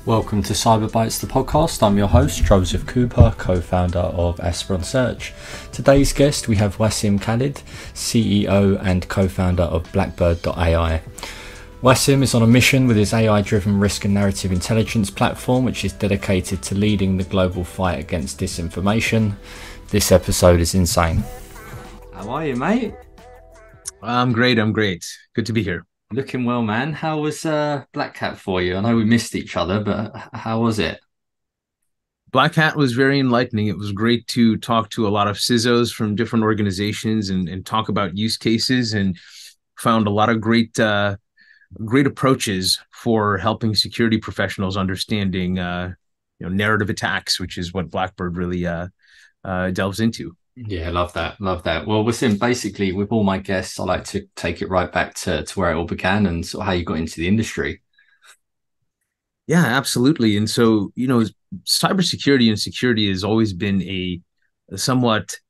Welcome to CyberBytes, the podcast. I'm your host, Joseph Cooper, co-founder of Esperon Search. Today's guest, we have Wasim Khaled, CEO and co-founder of Blackbird.ai. Wasim is on a mission with his AI-driven risk and narrative intelligence platform, which is dedicated to leading the global fight against disinformation. This episode is insane. How are you, mate? I'm great. Good to be here. Looking well, man. How was Black Cat for you? I know we missed each other, but how was it? Black Hat was very enlightening. It was great to talk to a lot of CISOs from different organizations and talk about use cases, and found a lot of great approaches for helping security professionals understanding narrative attacks, which is what Blackbird really delves into. Yeah, love that. Love that. Well, Wasim, basically, with all my guests, I like to take it right back to where it all began and sort of how you got into the industry. Yeah, absolutely. And so, cybersecurity and security has always been a somewhat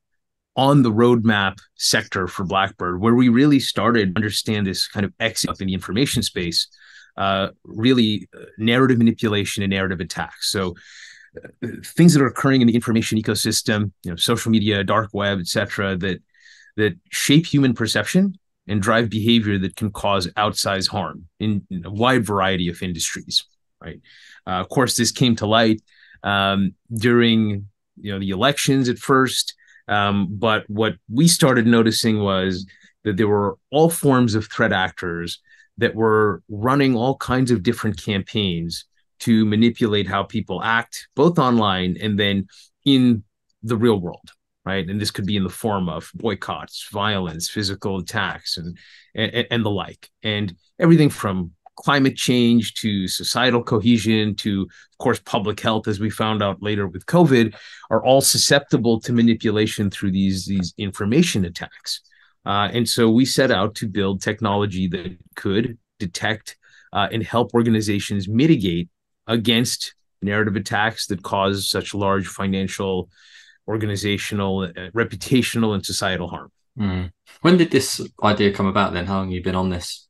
on the roadmap sector for Blackbird, where we really started to understand this kind of exit up in the information space, narrative manipulation and narrative attacks. So things that are occurring in the information ecosystem, social media, dark web, etc., that shape human perception and drive behavior that can cause outsized harm in a wide variety of industries. Right. Of course, this came to light during the elections at first, but what we started noticing was that there were all forms of threat actors that were running all kinds of different campaigns to manipulate how people act, both online and then in the real world, right? And this could be in the form of boycotts, violence, physical attacks, and the like. And everything from climate change to societal cohesion to, of course, public health, as we found out later with COVID, are all susceptible to manipulation through these information attacks. And so we set out to build technology that could detect and help organizations mitigate against narrative attacks that cause such large financial, organizational, reputational, and societal harm. When did this idea come about then? How long have you been on this?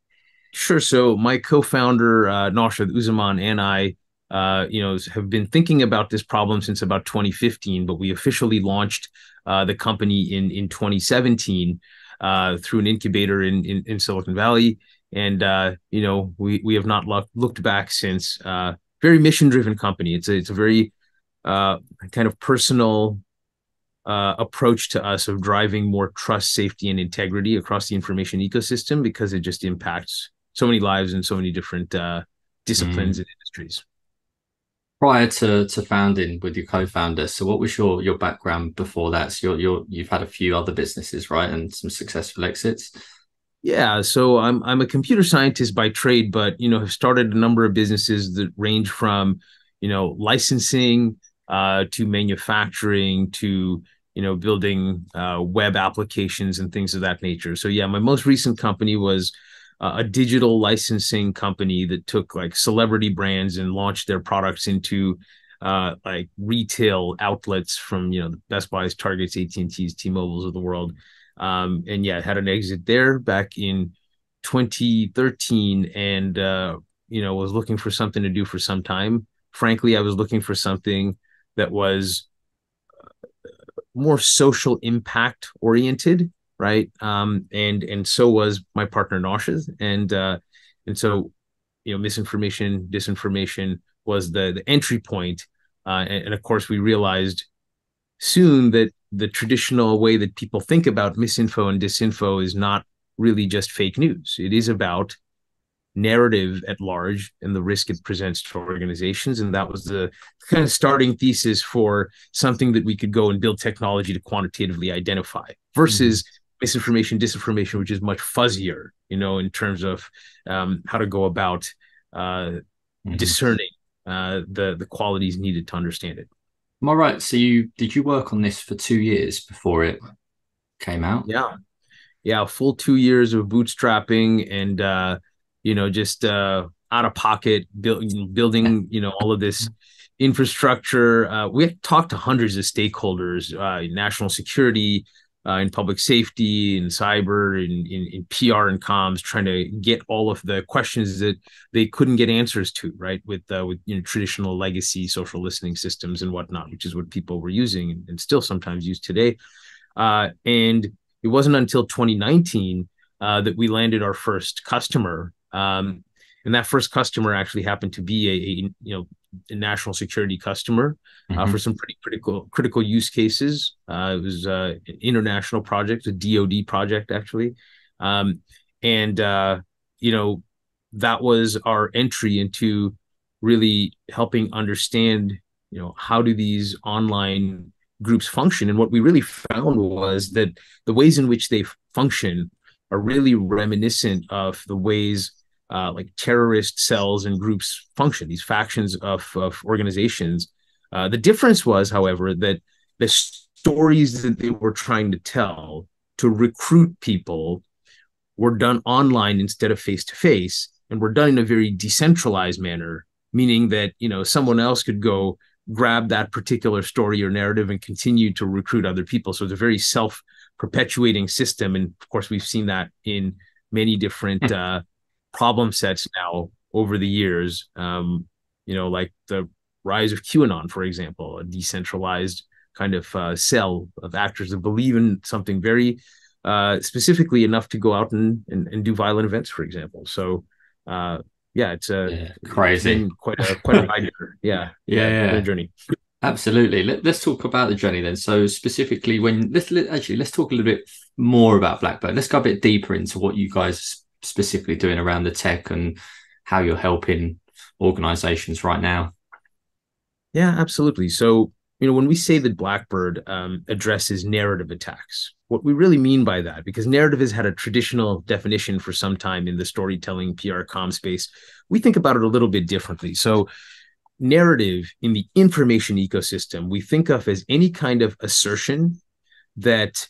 Sure. So my co-founder, Naushad Uzaman, and I, have been thinking about this problem since about 2015, but we officially launched the company in 2017 through an incubator in Silicon Valley. And, we have not looked back since. Very mission-driven company. It's a very kind of personal approach to us of driving more trust, safety, and integrity across the information ecosystem, because it just impacts so many lives and so many different disciplines and industries. Prior to founding with your co-founder, so what was your background before that? So you've had a few other businesses, right, and some successful exits. Yeah, so I'm a computer scientist by trade, but have started a number of businesses that range from licensing to manufacturing to building web applications and things of that nature. So yeah, my most recent company was a digital licensing company that took like celebrity brands and launched their products into like retail outlets from the Best Buys, Targets, AT&Ts, T-Mobiles of the world. And yeah, had an exit there back in 2013, and was looking for something to do for some time. Frankly, I was looking for something that was more social impact oriented, right? And so was my partner Naushad, and so misinformation, disinformation was the entry point, and of course we realized soon that the traditional way that people think about misinfo and disinfo is not really just fake news. It is about narrative at large and the risk it presents to organizations. And that was the kind of starting thesis for something that we could go and build technology to quantitatively identify versus misinformation, disinformation, which is much fuzzier, in terms of how to go about discerning the qualities needed to understand it. Am I right? So did you work on this for 2 years before it came out? Yeah, full 2 years of bootstrapping and just out of pocket building all of this infrastructure. We had talked to hundreds of stakeholders, national security, in public safety, in cyber, in PR and comms, trying to get all of the questions that they couldn't get answers to, right? With traditional legacy social listening systems and whatnot, which is what people were using and still sometimes use today. And it wasn't until 2019 that we landed our first customer. And that first customer actually happened to be a national security customer for some pretty critical use cases. It was an international project, a DoD project actually, and that was our entry into really helping understand how do these online groups function. And what we really found was that the ways in which they function are really reminiscent of the ways like terrorist cells and groups function, these factions of organizations. The difference was, however, that the stories that they were trying to tell to recruit people were done online instead of face to face, and were done in a very decentralized manner, meaning that someone else could go grab that particular story or narrative and continue to recruit other people. So it's a very self-perpetuating system, and of course, we've seen that in many different problem sets now over the years. Like the rise of QAnon, for example, a decentralized kind of cell of actors that believe in something very specifically enough to go out and do violent events, for example. So it's crazy. It's been quite a ride. Yeah, yeah, been a journey. Absolutely. Let's talk about the journey then. So specifically, let's talk a little bit more about Blackbird. Let's go a bit deeper into what you guys are specifically doing around the tech and how you're helping organizations right now. Yeah, absolutely. So, when we say that Blackbird addresses narrative attacks, what we really mean by that, because narrative has had a traditional definition for some time in the storytelling PR comm space, we think about it a little bit differently. So narrative in the information ecosystem, we think of as any kind of assertion that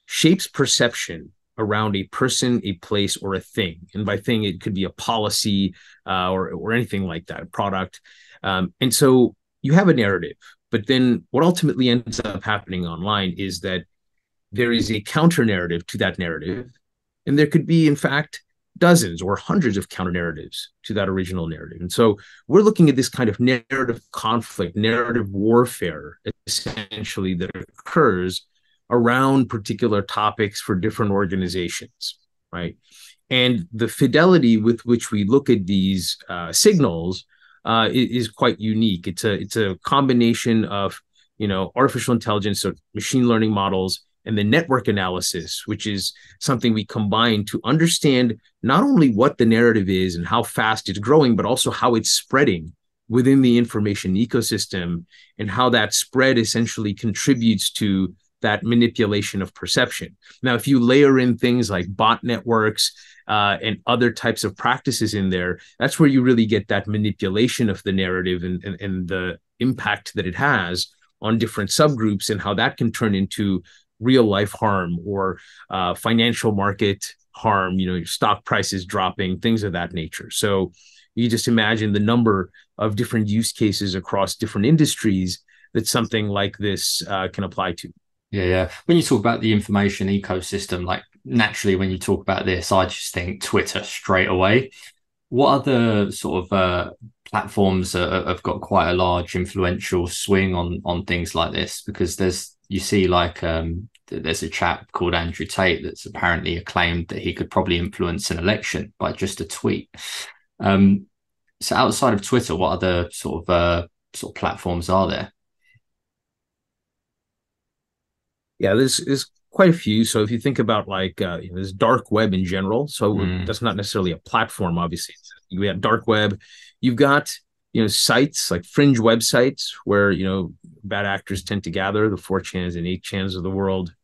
shapes perception around a person, a place, or a thing. And by thing, it could be a policy or anything like that, a product. And so you have a narrative, but then what ultimately ends up happening online is that there is a counter narrative to that narrative. And there could be, in fact, dozens or hundreds of counter narratives to that original narrative. And so we're looking at this kind of narrative conflict, narrative warfare, essentially, that occurs around particular topics for different organizations, right? And the fidelity with which we look at these signals is quite unique. It's a combination of artificial intelligence, so machine learning models, and the network analysis, which is something we combine to understand not only what the narrative is and how fast it's growing, but also how it's spreading within the information ecosystem and how that spread essentially contributes to that manipulation of perception. Now, if you layer in things like bot networks and other types of practices in there, that's where you really get that manipulation of the narrative and the impact that it has on different subgroups and how that can turn into real life harm or financial market harm, stock prices dropping, things of that nature. So you just imagine the number of different use cases across different industries that something like this can apply to. Yeah. When you talk about the information ecosystem, like naturally, when you talk about this, I just think Twitter straight away. What other sort of platforms have got quite a large influential swing on things like this? Because there's a chap called Andrew Tate that's apparently acclaimed that he could probably influence an election by just a tweet. So outside of Twitter, what other sort of platforms are there? Yeah, there's quite a few. So if you think about there's dark web in general, so that's not necessarily a platform, obviously. We have dark web. You've got sites like fringe websites where bad actors tend to gather, the 4chans and 8chans of the world.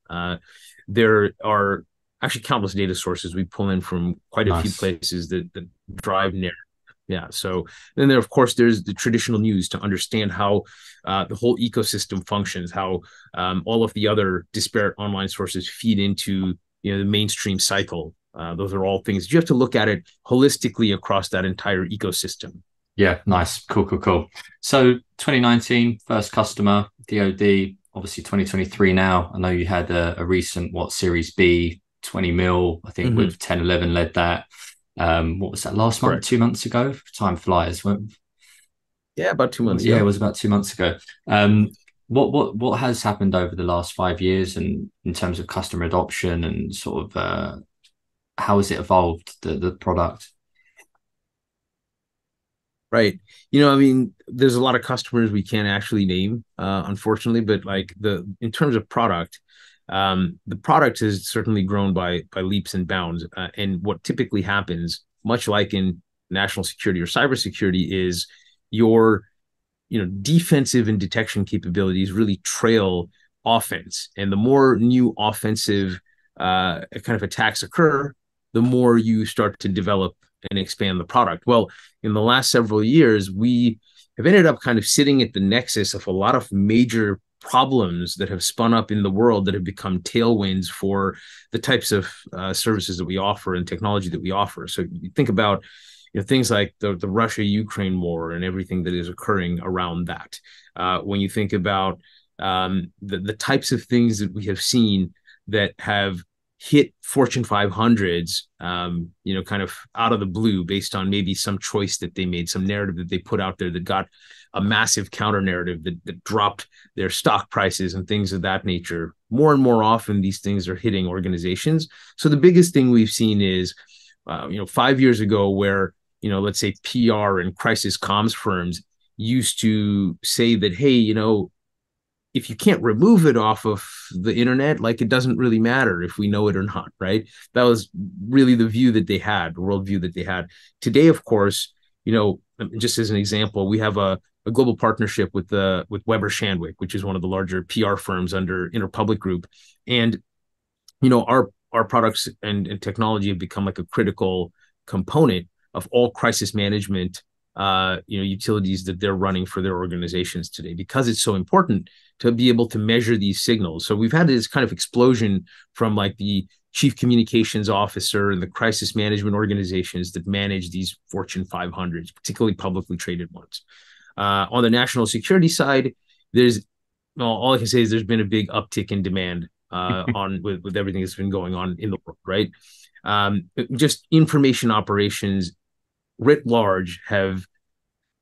There are actually countless data sources we pull in from quite a few places that drive narrative. Yeah. So then of course, there's the traditional news to understand how the whole ecosystem functions, how all of the other disparate online sources feed into the mainstream cycle. Those are all things you have to look at it holistically across that entire ecosystem. Yeah, nice. Cool. So 2019, first customer, DoD, obviously 2023 now. I know you had a recent Series B, 20 mil, I think Hmm. with 1011 led that. What was that, last month, Correct. 2 months ago? Time flies. Yeah, about 2 months. Yeah, it Yep. was about 2 months ago. What has happened over the last 5 years, and in terms of customer adoption and sort of how has it evolved, the product? Right. I mean, there's a lot of customers we can't actually name, unfortunately, but like the in terms of product, the product has certainly grown by leaps and bounds. And what typically happens, much like in national security or cybersecurity, is your defensive and detection capabilities really trail offense. And the more new offensive kind of attacks occur, the more you start to develop and expand the product. Well, in the last several years, we have ended up kind of sitting at the nexus of a lot of major problems that have spun up in the world that have become tailwinds for the types of services that we offer and technology that we offer. So you think about things like the Russia-Ukraine war and everything that is occurring around that. When you think about the types of things that we have seen that have hit Fortune 500s, kind of out of the blue based on maybe some choice that they made, some narrative that they put out there that got a massive counter narrative that dropped their stock prices and things of that nature. More and more often, these things are hitting organizations. So the biggest thing we've seen is, 5 years ago, where let's say PR and crisis comms firms used to say that, hey, if you can't remove it off of the internet, like it doesn't really matter if we know it or not, right? That was really the view that they had, the worldview that they had. Today, of course, just as an example, we have a global partnership with Weber Shandwick, which is one of the larger PR firms under Interpublic Group, and our products and technology have become like a critical component of all crisis management utilities that they're running for their organizations today, because it's so important to be able to measure these signals. So we've had this kind of explosion from like the chief communications officer and the crisis management organizations that manage these Fortune 500s, particularly publicly traded ones. On the national security side, all I can say is there's been a big uptick in demand on with everything that's been going on in the world, right? Just information operations writ large have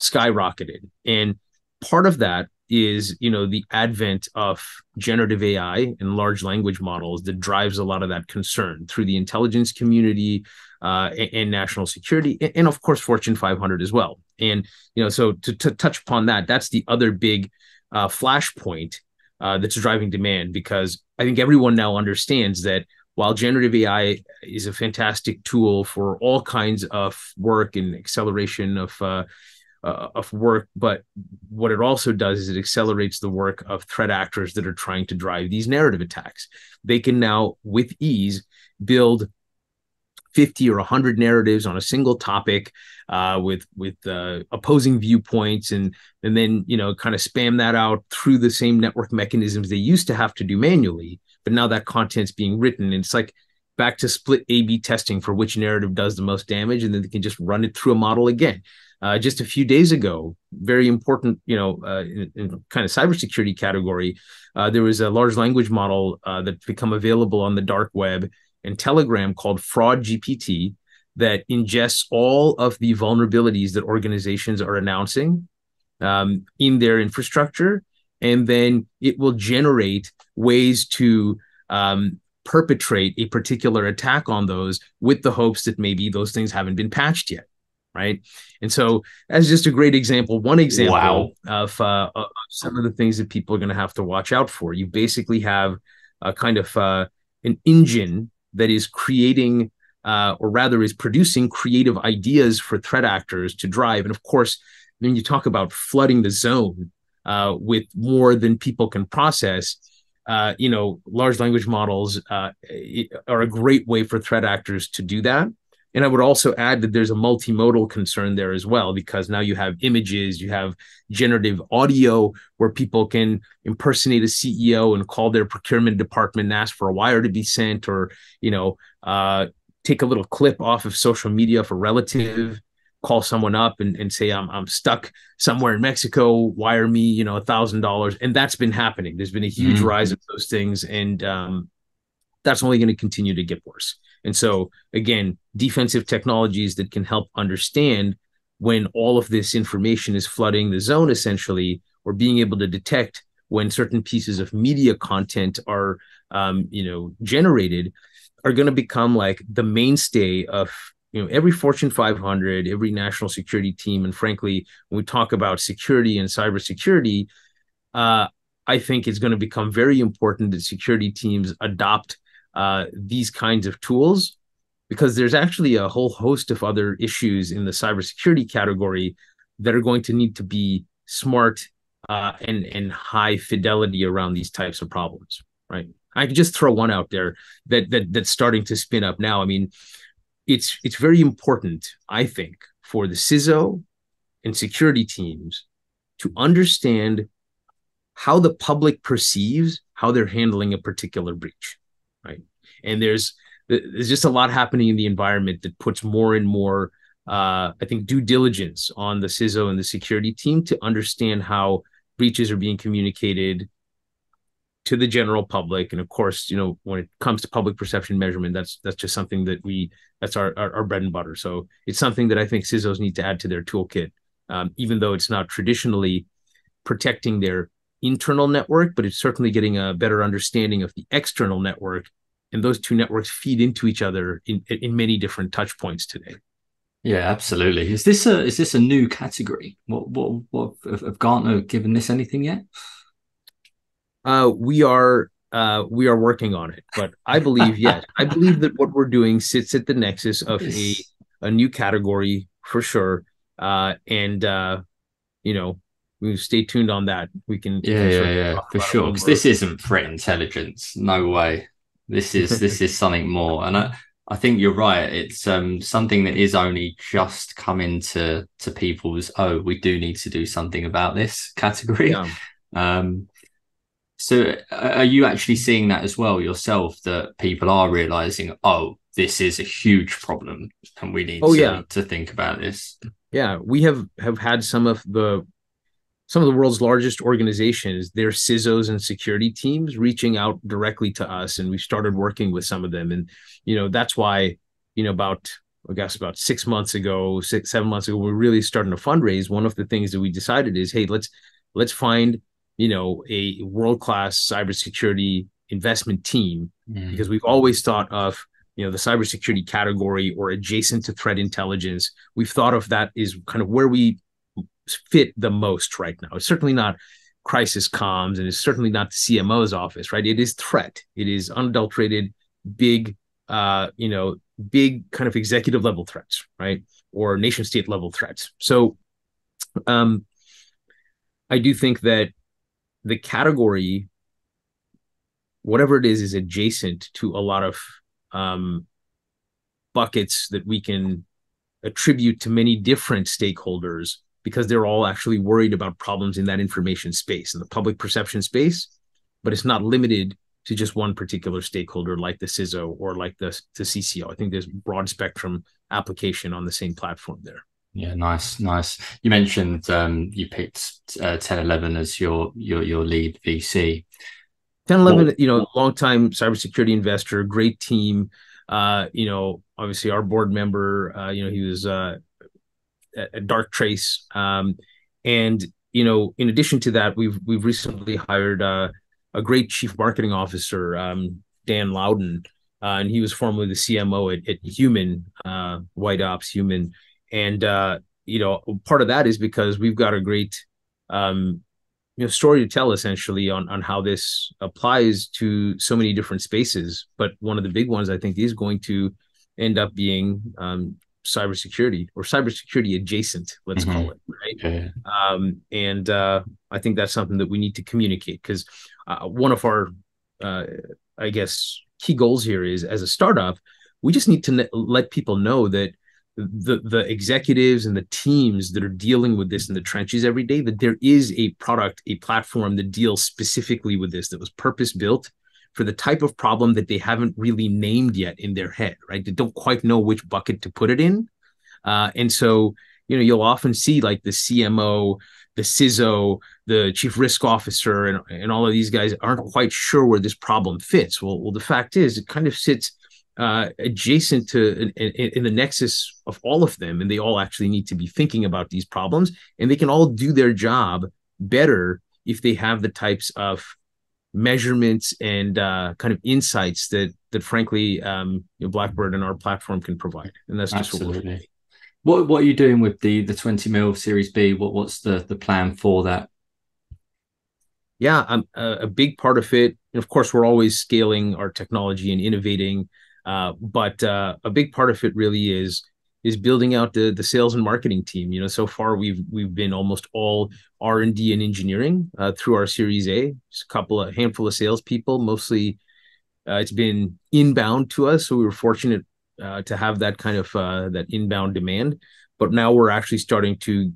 skyrocketed. And part of that is, the advent of generative AI and large language models that drives a lot of that concern through the intelligence community and national security, and of course, Fortune 500 as well. And, so to touch upon that, that's the other big flashpoint that's driving demand, because I think everyone now understands that while generative AI is a fantastic tool for all kinds of work and acceleration of work, but what it also does is it accelerates the work of threat actors that are trying to drive these narrative attacks. They can now, with ease, build 50 or 100 narratives on a single topic with opposing viewpoints, and then kind of spam that out through the same network mechanisms they used to have to do manually, but now that content's being written, and it's like back to split A/B testing for which narrative does the most damage, and then they can just run it through a model again. Just a few days ago, very important, in kind of cybersecurity category, there was a large language model that's become available on the dark web and Telegram called Fraud GPT that ingests all of the vulnerabilities that organizations are announcing in their infrastructure, and then it will generate ways to perpetrate a particular attack on those, with the hopes that maybe those things haven't been patched yet. Right. And so that's just a great example, one example Wow. of some of the things that people are going to have to watch out for. You basically have a kind of an engine that is creating, or rather is producing creative ideas for threat actors to drive. And of course, when you talk about flooding the zone with more than people can process, large language models are a great way for threat actors to do that. And I would also add that there's a multimodal concern there as well, because now you have images, you have generative audio where people can impersonate a CEO and call their procurement department and ask for a wire to be sent, or, take a little clip off of social media for relative. call someone up and say, I'm stuck somewhere in Mexico, wire me, $1,000. And that's been happening. There's been a huge rise of those things. And that's only going to continue to get worse. And so, again, defensive technologies that can help understand when all of this information is flooding the zone, essentially, or being able to detect when certain pieces of media content are, generated, are going to become like the mainstay of every Fortune 500, every national security team. And frankly, when we talk about security and cybersecurity, I think it's going to become very important that security teams adopt these kinds of tools, because there's actually a whole host of other issues in the cybersecurity category that are going to need to be smart and high fidelity around these types of problems, right? I could just throw one out there that's starting to spin up now. I mean, it's very important, I think, for the CISO and security teams to understand how the public perceives how they're handling a particular breach, right? And there's just a lot happening in the environment that puts more and more, I think, due diligence on the CISO and the security team to understand how breaches are being communicated to the general public. And of course, when it comes to public perception measurement, that's just something that's our bread and butter. So it's something that I think CISOs need to add to their toolkit, even though it's not traditionally protecting their internal network, but it's certainly getting a better understanding of the external network. And those two networks feed into each other in many different touch points today. Yeah, absolutely. Is this a new category? What have Gartner given this anything yet? We are working on it, but I believe, yes, I believe that what we're doing sits at the nexus of a new category for sure. We stay tuned on that. We can yeah, for sure. Because this isn't threat intelligence. No way. This is something more. And I think you're right. It's something that is only just coming to people's, oh, we do need to do something about this category. Yeah. So are you actually seeing that as well yourself, that people are realizing, oh, this is a huge problem and we need to think about this? Yeah, we have had some of the world's largest organizations, their CISOs and security teams reaching out directly to us, and we started working with some of them. And that's why about 7 months ago, we're really starting to fundraise. One of the things that we decided is, hey, let's find a world-class cybersecurity investment team, because we've always thought of the cybersecurity category or adjacent to threat intelligence. We've thought of that as kind of where we fit the most right now. It's certainly not crisis comms, and it's certainly not the CMO's office, right? It is threat. It is unadulterated, big, big kind of executive level threats, right? Or nation state level threats. So I do think that the category, whatever it is adjacent to a lot of buckets that we can attribute to many different stakeholders, because they're all actually worried about problems in that information space, in the public perception space. But it's not limited to just one particular stakeholder like the CISO or like the CCO. I think there's broad spectrum application on the same platform there. Yeah, nice. You mentioned you picked 1011 as your lead VC. 1011, longtime cybersecurity investor, great team. Obviously our board member, he was at Darktrace. And in addition to that, we've recently hired a great chief marketing officer, Dan Loudon, and he was formerly the CMO at Human, White Ops Human. And part of that is because we've got a great story to tell, essentially, on how this applies to so many different spaces. But one of the big ones, I think, is going to end up being cybersecurity, or cybersecurity adjacent, let's call it, right? Yeah. I think that's something that we need to communicate, because one of our, I guess, key goals here is, as a startup, we just need to let people know that the executives and the teams that are dealing with this in the trenches every day, that there is a product, a platform that deals specifically with this, that was purpose built for the type of problem that they haven't really named yet in their head, right? They don't quite know which bucket to put it in. And so, you'll often see like the CMO, the CISO, the chief risk officer, and all of these guys aren't quite sure where this problem fits. Well, the fact is, it kind of sits adjacent to in the nexus of all of them, and they all actually need to be thinking about these problems, and they can all do their job better if they have the types of measurements and kind of insights that frankly Blackbird and our platform can provide, and that's just Absolutely. What are you doing with the 20 mil Series B? What's the plan for that? Yeah, a big part of it. And of course, we're always scaling our technology and innovating, but a big part of it really is building out the sales and marketing team. So far we've been almost all R&D and engineering through our Series A. Just a handful of salespeople. Mostly, it's been inbound to us, so we were fortunate to have that kind of that inbound demand. But now we're actually starting to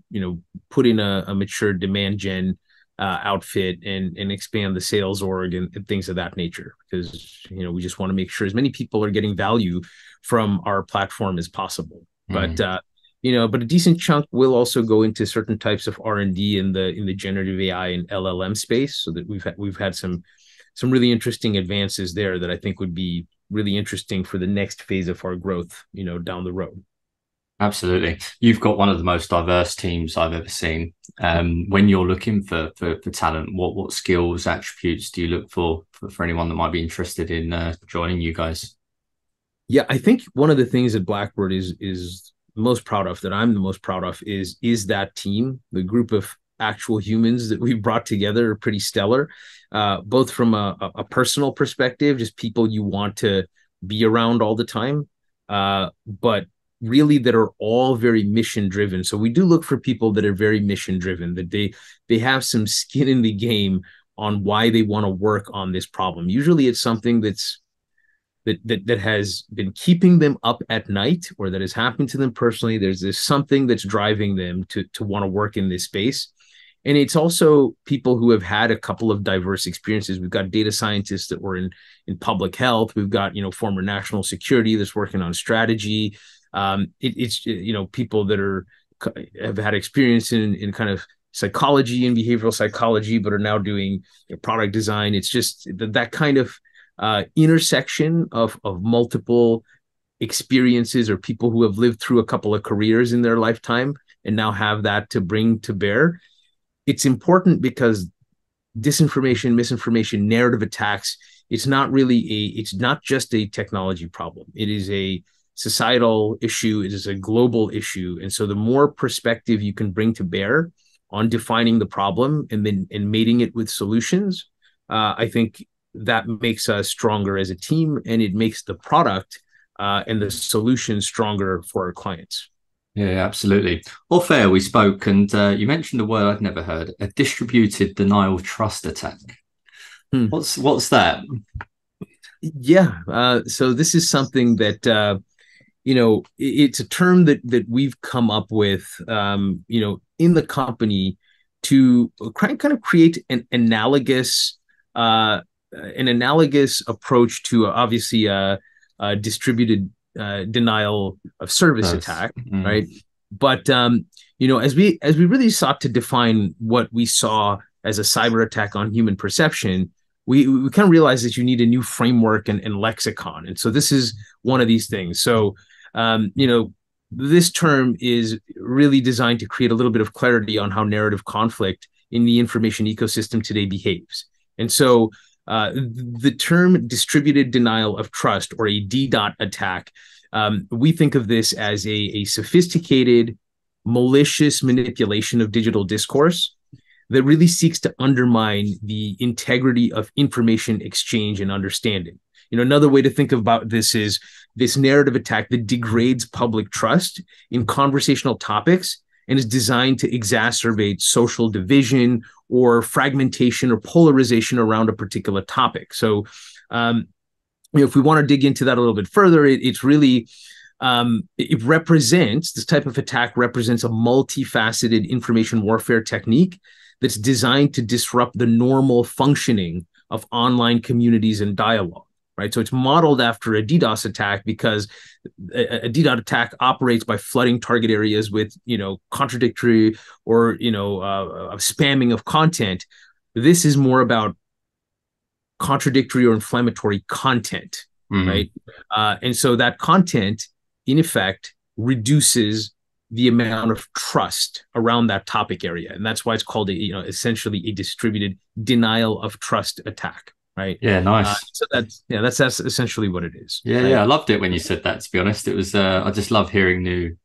put in a mature demand gen outfit and expand the sales org and things of that nature, because we just want to make sure as many people are getting value from our platform as possible. But but a decent chunk will also go into certain types of R&D in the generative AI and LLM space, so that we've had some really interesting advances there that I think would be really interesting for the next phase of our growth, down the road. Absolutely. You've got one of the most diverse teams I've ever seen. When you're looking for talent, what skills, attributes do you look for anyone that might be interested in joining you guys? Yeah, I think one of the things that Blackbird is most proud of, that I'm the most proud of, is that team. The group of actual humans that we brought together are pretty stellar, both from a personal perspective, just people you want to be around all the time, but really that are all very mission driven. So we do look for people that are very mission driven, that they have some skin in the game on why they want to work on this problem. Usually it's something that has been keeping them up at night, or that has happened to them personally. There's something that's driving them to want to work in this space. And it's also people who have had a couple of diverse experiences. We've got data scientists that were in public health. We've got former national security that's working on strategy. It's people that have had experience in kind of psychology and behavioral psychology, but are now doing product design. It's just that kind of intersection of multiple experiences, or people who have lived through a couple of careers in their lifetime and now have that to bring to bear. It's important because disinformation, misinformation, narrative attacks, it's not just a technology problem. It is a societal issue. It is a global issue. And so the more perspective you can bring to bear on defining the problem and mating it with solutions, I think that makes us stronger as a team, and it makes the product and the solution stronger for our clients. Yeah, absolutely. Off air, we spoke, and you mentioned a word I'd never heard: a distributed denial trust attack. What's that? Yeah, so this is something that it's a term that we've come up with, in the company to kind of create an analogous approach to obviously a distributed denial of service attack, right? But as we really sought to define what we saw as a cyber attack on human perception, we kind of realized that you need a new framework and lexicon, and so this is one of these things. So this term is really designed to create a little bit of clarity on how narrative conflict in the information ecosystem today behaves. And so the term distributed denial of trust, or a DDoT attack, we think of this as a sophisticated, malicious manipulation of digital discourse that really seeks to undermine the integrity of information exchange and understanding. Another way to think about this is this narrative attack that degrades public trust in conversational topics and is designed to exacerbate social division or fragmentation or polarization around a particular topic. So, if we want to dig into that a little bit further, it's really, this type of attack represents a multifaceted information warfare technique that's designed to disrupt the normal functioning of online communities and dialogue, right? So it's modeled after a DDoS attack because a DDoS attack operates by flooding target areas with, contradictory or, spamming of content. This is more about contradictory or inflammatory content, right? And so that content, in effect, reduces the amount of trust around that topic area, and that's why it's called essentially a distributed denial of trust attack, right? Yeah, nice. So that's essentially what it is. Yeah, right? yeah, I loved it when you said that. To be honest, it was I just love hearing new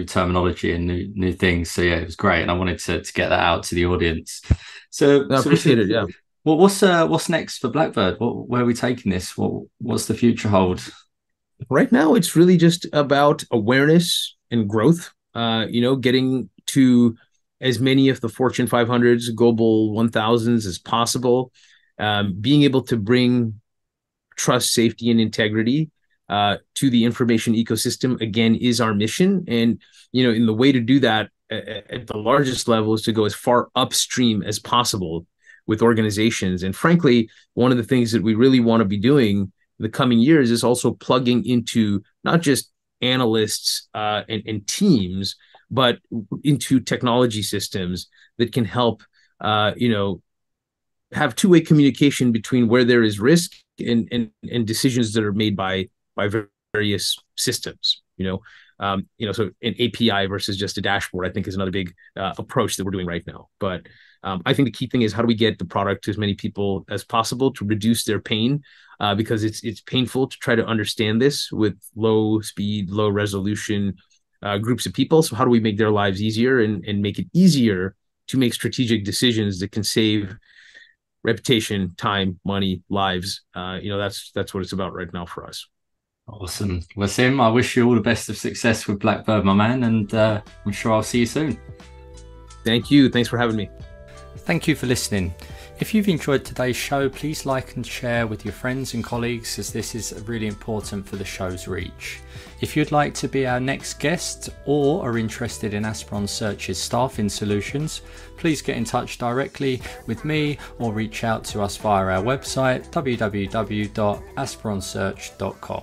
terminology and new things. So yeah, it was great, and I wanted to get that out to the audience. So I appreciate it. Yeah. Well, what's next for Blackbird? Where are we taking this? What's the future hold? Right now, it's really just about awareness and growth. Getting to as many of the Fortune 500s, Global 1000s as possible. Being able to bring trust, safety, and integrity to the information ecosystem, again, is our mission. And, in the way to do that at the largest level is to go as far upstream as possible with organizations. And frankly, one of the things that we really want to be doing in the coming years is also plugging into not just analysts and teams, but into technology systems that can help, have two-way communication between where there is risk and decisions that are made by various systems. So an API versus just a dashboard, I think, is another big approach that we're doing right now. But I think the key thing is, how do we get the product to as many people as possible to reduce their pain? Because it's painful to try to understand this with low speed, low resolution groups of people. So how do we make their lives easier and make it easier to make strategic decisions that can save reputation, time, money, lives? That's what it's about right now for us. Awesome. Wasim, I wish you all the best of success with Blackbird, my man, and I'm sure I'll see you soon. Thank you. Thanks for having me. Thank you for listening. If you've enjoyed today's show, please like and share with your friends and colleagues, as this is really important for the show's reach. If you'd like to be our next guest or are interested in Aspiron Search's staffing solutions, please get in touch directly with me or reach out to us via our website www.aspironsearch.com.